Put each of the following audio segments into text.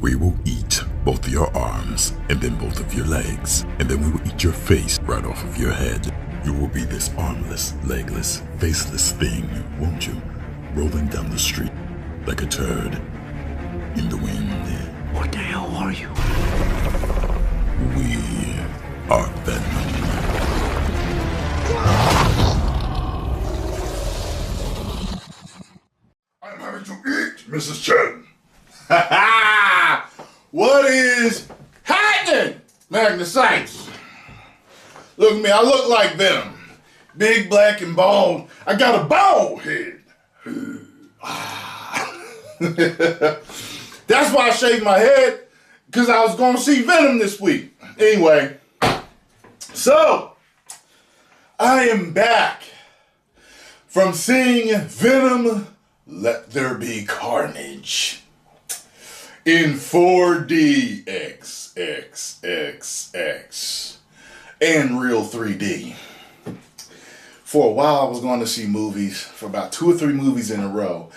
We will eat both your arms and then both of your legs. And then we will eat your face right off of your head. You will be this armless, legless, faceless thing, won't you? Rolling down the street like a turd in the wind. What the hell are you? We are Venom. I'm having to eat, Mrs. Chen. Ha ha! What is happening, Magnus? Look at me, I look like Venom. Big, black, and bald. I got a bald head. That's why I shaved my head, because I was going to see Venom this week. Anyway, so, I am back from seeing Venom, Let There Be Carnage in 4D XXXX and real 3D. For a while, I was going to see movies, for about 2 or 3 movies in a row.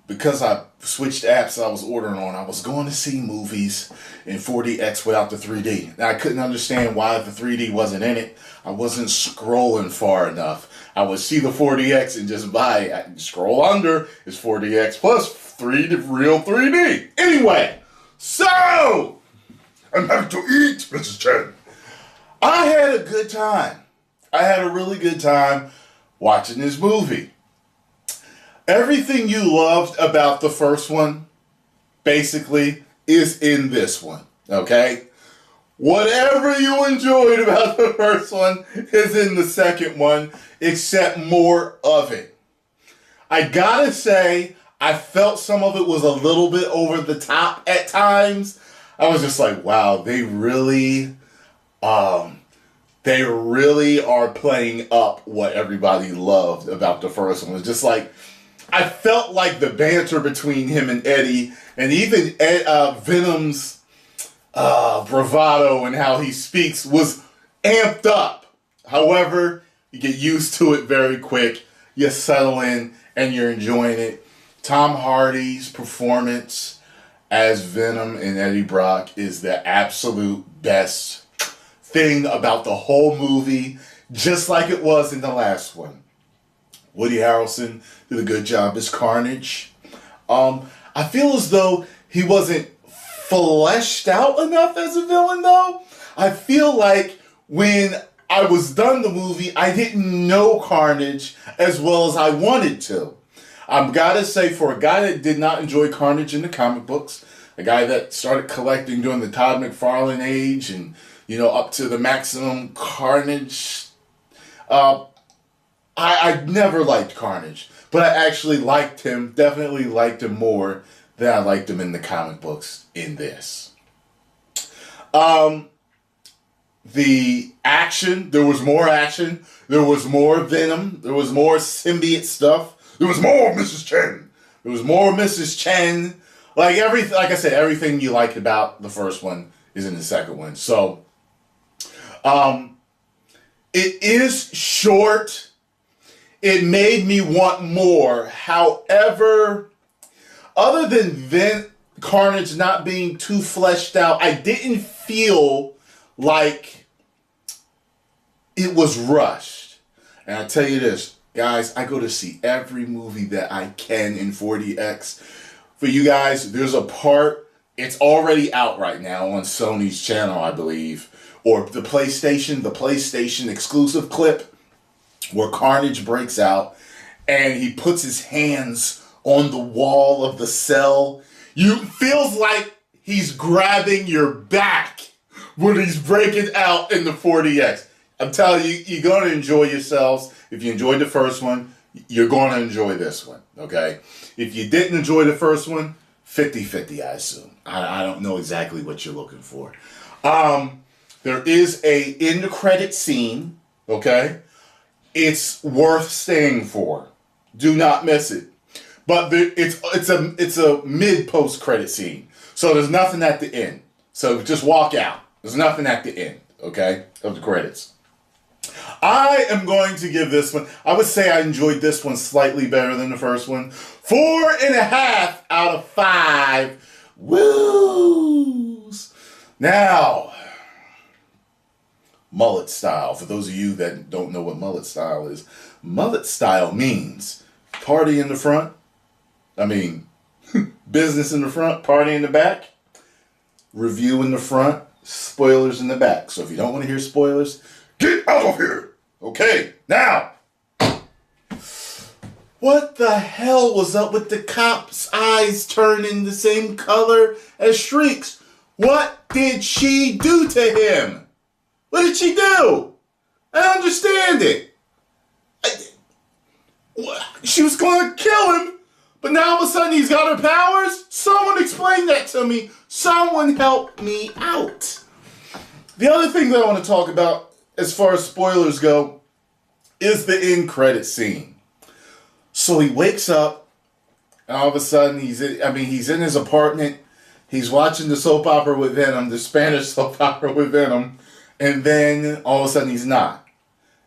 Because I switched apps I was ordering on, I was going to see movies in 4DX without the 3D. Now, I couldn't understand why the 3D wasn't in it. I wasn't scrolling far enough. I would see the 4DX and just buy it. Scroll under, it's 4DX plus real 3D. Anyway, so I'm having to eat, Mrs. Chen. I had a good time. I had a really good time watching this movie. Everything you loved about the first one, basically, is in this one, okay? Whatever you enjoyed about the first one is in the second one, except more of it. I gotta say, I felt some of it was a little bit over the top at times. I was just like, wow, they really are playing up what everybody loved about the first one. It was just like, I felt like the banter between him and Eddie, and even Venom's bravado and how he speaks was amped up. However, you get used to it very quick. You settle in and you're enjoying it. Tom Hardy's performance as Venom and Eddie Brock is the absolute best thing about the whole movie, just like it was in the last one. Woody Harrelson did a good job as Carnage. I feel as though he wasn't fleshed out enough as a villain, though. I feel like when I was done the movie, I didn't know Carnage as well as I wanted to. I've got to say, for a guy that did not enjoy Carnage in the comic books, a guy that started collecting during the Todd McFarlane age and, you know, up to the Maximum Carnage, I never liked Carnage, but I actually liked him, definitely liked him more than I liked him in the comic books in this. The action, there was more action, there was more Venom, there was more symbiote stuff, there was more Mrs. Chen, there was more Mrs. Chen, like I said, everything you liked about the first one is in the second one. So, it is short. It made me want more. However, other than Carnage not being too fleshed out, I didn't feel like it was rushed. And I tell you this, guys, I go to see every movie that I can in 4DX. For you guys, there's a part, it's already out right now on Sony's channel, I believe, or the PlayStation exclusive clip, where Carnage breaks out and he puts his hands on the wall of the cell. Feels like he's grabbing your back when he's breaking out in the 4DX. I'm telling you, you're going to enjoy yourselves. If you enjoyed the first one, you're going to enjoy this one, okay? If you didn't enjoy the first one, 50-50, I assume. I don't know exactly what you're looking for. There is in the credit scene, okay? It's worth staying for. Do not miss it. But it's a mid-post credit scene. So there's nothing at the end. So just walk out. There's nothing at the end, okay, of the credits. I am going to give this one, I would say I enjoyed this one slightly better than the first one. 4.5 out of 5. Woo! Now, mullet style. For those of you that don't know what mullet style is, mullet style means party in the front. I mean, business in the front, party in the back, review in the front, spoilers in the back. So if you don't want to hear spoilers, get out of here. Okay, now, what the hell was up with the cop's eyes turning the same color as Shriek's? What did she do to him? What did she do? I don't understand it. She was going to kill him, but now all of a sudden he's got her powers? Someone explain that to me. Someone help me out. The other thing that I want to talk about, as far as spoilers go, is the end credit scene. So he wakes up, and all of a sudden he's in his apartment. He's watching the soap opera with Venom, the Spanish soap opera with Venom, and then all of a sudden he's not.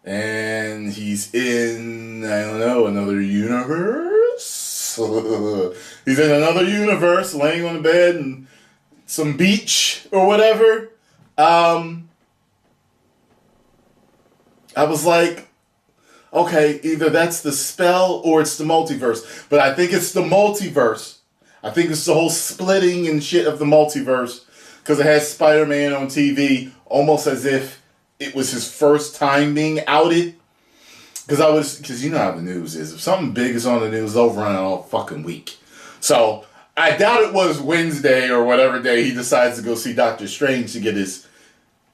And he's in, I don't know, another universe? He's in another universe, laying on the bed and some beach or whatever. I was like, okay, either that's the spell or it's the multiverse. But I think it's the multiverse. I think it's the whole splitting and shit of the multiverse. Because it has Spider-Man on TV almost as if it was his first time being outed. Because you know how the news is. If something big is on the news, they'll run it all fucking week. So I doubt it was Wednesday or whatever day he decides to go see Doctor Strange to get his,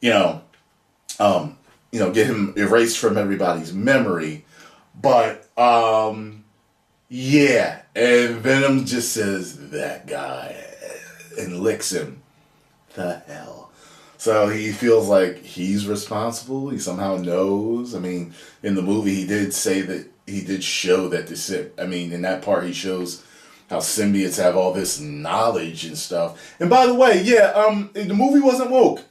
get him erased from everybody's memory. But, yeah. And Venom just says, that guy, and licks him. The hell. So he feels like he's responsible. He somehow knows. I mean, in the movie, he did say that he did show that in that part, he shows how symbiotes have all this knowledge and stuff. And by the way, the movie wasn't woke.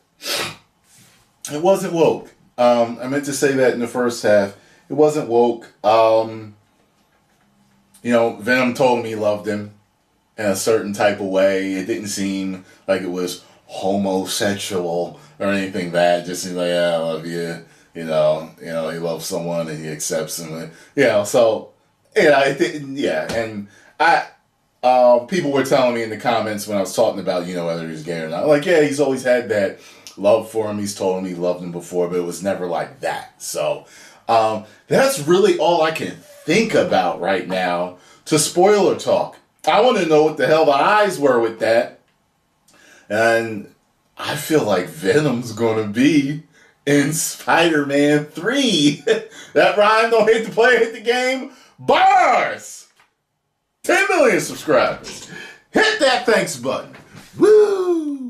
It wasn't woke. I meant to say that in the first half. It wasn't woke. Venom told me he loved him in a certain type of way. It didn't seem like it was homosexual or anything bad. Just seemed like, I love you. He loves someone and he accepts him. It didn't, and people were telling me in the comments when I was talking about, whether he's gay or not. Like, yeah, he's always had that love for him. He's told him he loved him before, but it was never like that. So, that's really all I can think about right now to spoiler talk. I want to know what the hell the eyes were with that. And I feel like Venom's going to be in Spider-Man 3. That rhyme, don't hate the play, hit the game. Bars! 10 million subscribers. Hit that thanks button. Woo!